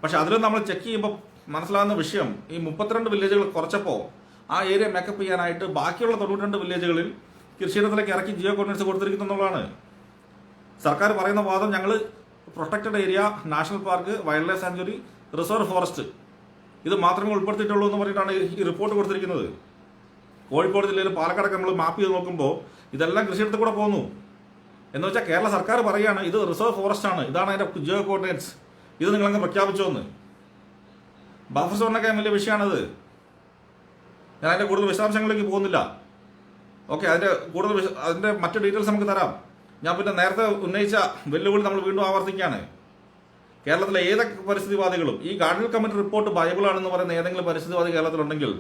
പക്ഷെ അതിലും നമ്മൾ ചെക്ക് ചെയ്യുമ്പോൾ മനസ്സിലാകുന്ന വിഷയം, ഈ 32 വില്ലേജുകൾ കുറച്ചപ്പോൾ ആ ഏരിയ മേക്കപ്പ് ചെയ്യാനായിട്ട് ബാക്കിയുള്ള 92 വില്ലേജുകളിൽ കൃഷിയിടത്തിലേക്ക് ഇറക്കി ജിയോ കോർഡിനേറ്റ്സ് കൊടുത്തിരിക്കുന്നു എന്നുള്ളതാണ്. സർക്കാർ പറയുന്ന വാദം, ഞങ്ങൾ protected area, national park, wild life sanctuary, reserve forest ഇത് മാത്രമേ ഉൾപ്പെടുത്തിയിട്ടുള്ളൂ എന്ന് പറഞ്ഞിട്ടാണ് ഈ റിപ്പോർട്ട് കൊടുത്തിരിക്കുന്നത്. കോഴിക്കോട് ജില്ലയിൽ പാലക്കാടൊക്കെ നമ്മൾ മാപ്പ് ചെയ്ത് നോക്കുമ്പോൾ ഇതെല്ലാം കൃഷിയിടത്തിൽ കൂടെ പോകുന്നു. എന്ന് വെച്ചാൽ കേരള സർക്കാർ പറയുകയാണ് ഇത് റിസർവ് ഫോറസ്റ്റ് ആണ്, ഇതാണ് അതിൻ്റെ ജിയോ കോർഡിനേറ്റ്സ്, ഇത് നിങ്ങളങ്ങ് പ്രഖ്യാപിച്ചോ എന്ന്. ബഫർ സോണിനൊക്കെ വലിയ വിഷയമാണത്. ഞാൻ അതിൻ്റെ കൂടുതൽ വിശദാംശങ്ങളിലേക്ക് പോകുന്നില്ല. ഓക്കെ, അതിൻ്റെ മറ്റ് ഡീറ്റെയിൽസ് നമുക്ക് തരാം. ഞാൻ പിന്നെ നേരത്തെ ഉന്നയിച്ച വെല്ലുവിളി നമ്മൾ വീണ്ടും ആവർത്തിക്കുകയാണ്. കേരളത്തിലെ ഏതൊക്കെ പരിസ്ഥിതിവാദികളും ഈ ഗാർഡിയൻ കമ്മിറ്റി റിപ്പോർട്ട് ബൈബിളാണെന്ന് പറയുന്ന ഏതെങ്കിലും പരിസ്ഥിതിവാദി കേരളത്തിലുണ്ടെങ്കിൽ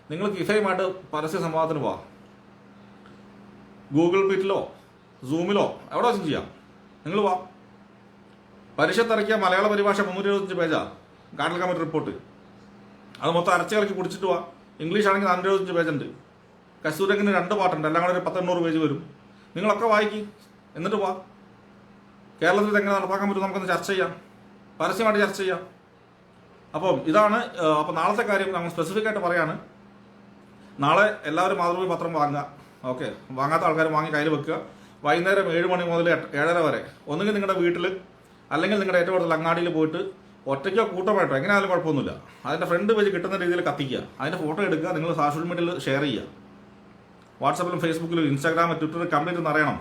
നിങ്ങൾ കിഫയുമായിട്ട് പരസ്യ സംവാദത്തിന് പോവാം. ഗൂഗിൾ മീറ്റിലോ സൂമിലോ എവിടെ വെച്ചും ചെയ്യാം. നിങ്ങൾ വാ. പരിഷത്തിറക്കിയ മലയാള പരിഭാഷ 325 പേജാണ് ഗാർഡിയൻ കമ്മിറ്റി റിപ്പോർട്ട്. അത് മൊത്തം അരച്ചു കലക്കി കുടിച്ചിട്ട് വാ. ഇംഗ്ലീഷ് ആണെങ്കിൽ 425 പേജുണ്ട്. കസ്തൂരിരംഗന് 2 പാർട്ടുണ്ട്. എല്ലാം കൂടെ ഒരു 100-800 പേജ് വരും. നിങ്ങളൊക്കെ വായിക്കും, എന്നിട്ട് വാ. കേരളത്തിൽ എങ്ങനെ നടപ്പാക്കാൻ പറ്റും നമുക്കൊന്ന് ചർച്ച ചെയ്യാം, പരസ്യമായിട്ട് ചർച്ച ചെയ്യാം. ഇതാണ്. അപ്പോൾ നാളത്തെ കാര്യം നമ്മൾ സ്പെസിഫിക് ആയിട്ട് പറയാണ്. നാളെ എല്ലാവരും മാതൃഭൂമി പത്രം വാങ്ങുക. ഓക്കെ, വാങ്ങാത്ത ആൾക്കാർ വാങ്ങി കയ്യിൽ വെക്കുക. വൈകുന്നേരം 7 മണി മുതൽ 7:30 വരെ ഒന്നുകിൽ നിങ്ങളുടെ വീട്ടിൽ അല്ലെങ്കിൽ നിങ്ങളുടെ ഏറ്റവും കൂടുതൽ അങ്ങാടിയിൽ പോയിട്ട് ഒറ്റയ്ക്കോ കൂട്ടമായിട്ടോ എങ്ങനെയായാലും കുഴപ്പമൊന്നുമില്ല അതിൻ്റെ ഫ്രണ്ട് പേജ് കിട്ടുന്ന രീതിയിൽ കത്തിക്കുക. അതിൻ്റെ ഫോട്ടോ എടുക്കുക, നിങ്ങൾ സോഷ്യൽ മീഡിയയിൽ ഷെയർ ചെയ്യുക. വാട്സാപ്പിലും ഫേസ്ബുക്കിലും ഇൻസ്റ്റാഗ്രാം ട്വിറ്റർ കംപ്ലീറ്റ് ഒന്ന് അറിയണം.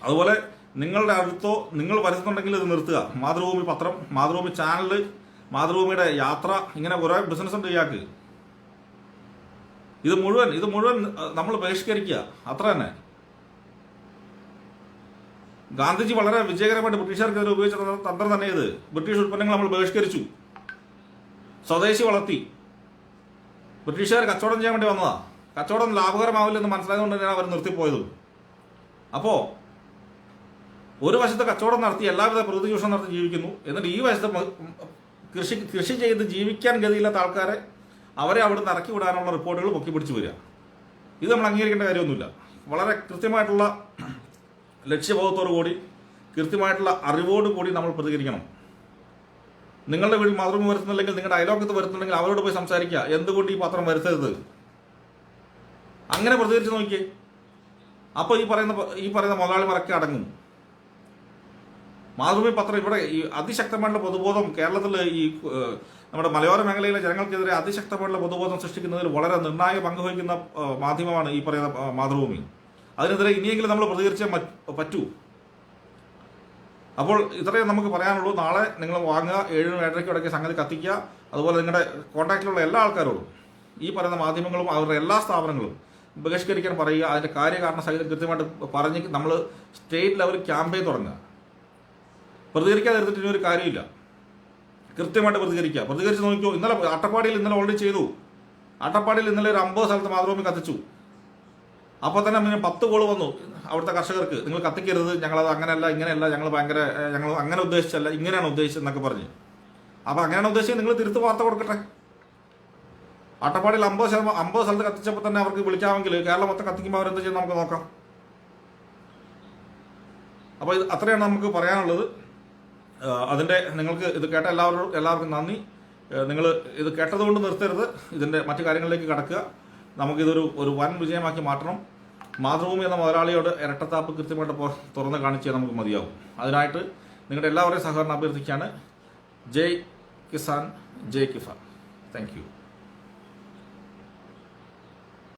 അതുപോലെ നിങ്ങളുടെ അടുത്തോ നിങ്ങൾ വരുത്തുന്നുണ്ടെങ്കിൽ ഇത് നിർത്തുക. മാതൃഭൂമി പത്രം, മാതൃഭൂമി ചാനൽ, മാതൃഭൂമിയുടെ യാത്ര, ഇങ്ങനെ കുറേ ബിസിനസ് ഉണ്ട് ഇയാൾക്ക്. ഇത് മുഴുവൻ നമ്മൾ ബഹിഷ്കരിക്കുക, അത്ര തന്നെ. ഗാന്ധിജി വളരെ വിജയകരമായിട്ട് ബ്രിട്ടീഷുകാർക്കെതിരെ ഉപയോഗിച്ച തന്ത്രം തന്നെ ഇത്. ബ്രിട്ടീഷ് ഉൽപ്പന്നങ്ങൾ നമ്മൾ ബഹിഷ്കരിച്ചു, സ്വദേശി വളർത്തി. ബ്രിട്ടീഷുകാർ കച്ചവടം ചെയ്യാൻ വേണ്ടി വന്നതാ. കച്ചവടം ലാഭകരമാവില്ലെന്ന് മനസ്സിലായതുകൊണ്ട് തന്നെയാണ് അവർ നിർത്തിപ്പോയതും. അപ്പോൾ ഒരു വശത്ത് കച്ചവടം നടത്തി എല്ലാവിധ പ്രകൃതി ചൂഷണം നടത്തി ജീവിക്കുന്നു, എന്നിട്ട് ഈ വശത്ത് കൃഷി ചെയ്ത് ജീവിക്കാൻ ഗതിയില്ലാത്ത ആൾക്കാരെ അവരെ അവിടെ നിന്ന് ഇറക്കി വിടാനുള്ള റിപ്പോർട്ടുകൾ പൊക്കി പിടിച്ചു വരിക. ഇത് നമ്മൾ അംഗീകരിക്കേണ്ട കാര്യമൊന്നുമില്ല. വളരെ കൃത്യമായിട്ടുള്ള ലക്ഷ്യബോധത്തോടു കൂടി, കൃത്യമായിട്ടുള്ള അറിവോട് കൂടി നമ്മൾ പ്രതികരിക്കണം. നിങ്ങളുടെ വീട്ടിൽ മാതൃഭൂമി വരുത്തുന്നില്ലെങ്കിൽ, നിങ്ങളുടെ അയലോക്കത്ത് വരുത്തുന്നുണ്ടെങ്കിൽ അവരോട് പോയി സംസാരിക്കുക, എന്തുകൊണ്ട് ഈ പത്രം വരുത്തരുത്, അങ്ങനെ പ്രതികരിച്ച് നോക്കിയേ. അപ്പോൾ ഈ പറയുന്ന മുതലാളിമാരൊക്കെ അടങ്ങും. മാതൃഭൂമി പത്രം ഇവിടെ ഈ അതിശക്തമായിട്ടുള്ള പൊതുബോധം കേരളത്തിൽ ഈ നമ്മുടെ മലയോര മേഖലയിലെ ജനങ്ങൾക്കെതിരെ അതിശക്തമായിട്ടുള്ള പൊതുബോധം സൃഷ്ടിക്കുന്നതിൽ വളരെ നിർണായക പങ്ക് വഹിക്കുന്ന മാധ്യമമാണ് ഈ പറയുന്ന മാതൃഭൂമി. അതിനെതിരെ ഇനിയെങ്കിലും നമ്മൾ പ്രതികരിച്ചേ പറ്റൂ. അപ്പോൾ ഇത്രയും നമുക്ക് പറയാനുള്ളൂ. നാളെ നിങ്ങൾ വാങ്ങുക, 7-7:30 ഇടയ്ക്ക് സംഗതി കത്തിക്കുക. അതുപോലെ നിങ്ങളുടെ കോൺടാക്റ്റിലുള്ള എല്ലാ ആൾക്കാരോടും ഈ പറയുന്ന മാധ്യമങ്ങളും അവരുടെ എല്ലാ സ്ഥാപനങ്ങളും ബഹിഷ്കരിക്കാൻ പറയുക. അതിൻ്റെ കാര്യകാരണ സഹിതം കൃത്യമായിട്ട് പറഞ്ഞ് നമ്മൾ സ്റ്റേറ്റ് ലെവൽ ക്യാമ്പയിൻ തുടങ്ങുക. പ്രതികരിക്കാതിരുന്നിട്ട് ഇനി ഒരു കാര്യമില്ല. കൃത്യമായിട്ട് പ്രതികരിച്ച് നോക്കിയോ. അട്ടപ്പാടിയിൽ ഓൾറെഡി ചെയ്തു. അട്ടപ്പാടിയിൽ ഇന്നലെ ഒരു 50 സ്ഥലത്ത് മാതൃഭൂമി കത്തിച്ചു. അപ്പോൾ തന്നെ പിന്നെ 10 കോള് വന്നു അവിടുത്തെ കർഷകർക്ക്, നിങ്ങൾ കത്തിക്കരുത്, ഞങ്ങളത് അങ്ങനെയല്ല ഇങ്ങനെയല്ല, ഞങ്ങൾ അങ്ങനെ ഉദ്ദേശിച്ചല്ല, ഇങ്ങനെയാണ് ഉദ്ദേശിച്ചതെന്നൊക്കെ പറഞ്ഞ്. അപ്പോൾ അങ്ങനെയാണ് ഉദ്ദേശിച്ചത്, നിങ്ങൾ തിരുത്ത് വാർത്ത കൊടുക്കട്ടെ. അട്ടപ്പാടിയിൽ 50 സ്ഥലത്ത് കത്തിച്ചപ്പോൾ തന്നെ അവർക്ക് വിളിക്കാമെങ്കിൽ കേരളം മൊത്തം കത്തിക്കുമ്പോൾ അവരെന്ത് ചെയ്യുന്നത് നമുക്ക് നോക്കാം. അപ്പോൾ അത്രയാണ് നമുക്ക് പറയാനുള്ളത്. അതിൻ്റെ നിങ്ങൾക്ക് ഇത് കേട്ട എല്ലാവർക്കും നന്ദി. നിങ്ങൾ ഇത് കേട്ടതുകൊണ്ട് നിർത്തരുത്, ഇതിൻ്റെ മറ്റു കാര്യങ്ങളിലേക്ക് കടക്കുക. നമുക്കിതൊരു വൻ വിജയമാക്കി മാറ്റണം. മാതൃഭൂമി എന്ന മുതലാളിയോട് ഇരട്ടത്താപ്പ് കൃത്യമായിട്ട് തുറന്ന് കാണിച്ചാൽ നമുക്ക് മതിയാവും. അതിനായിട്ട് നിങ്ങളുടെ എല്ലാവരുടെയും സഹകരണം അഭ്യർത്ഥിക്കുകയാണ്. ജയ് കിസാൻ, ജയ് കിഫ. Thank U.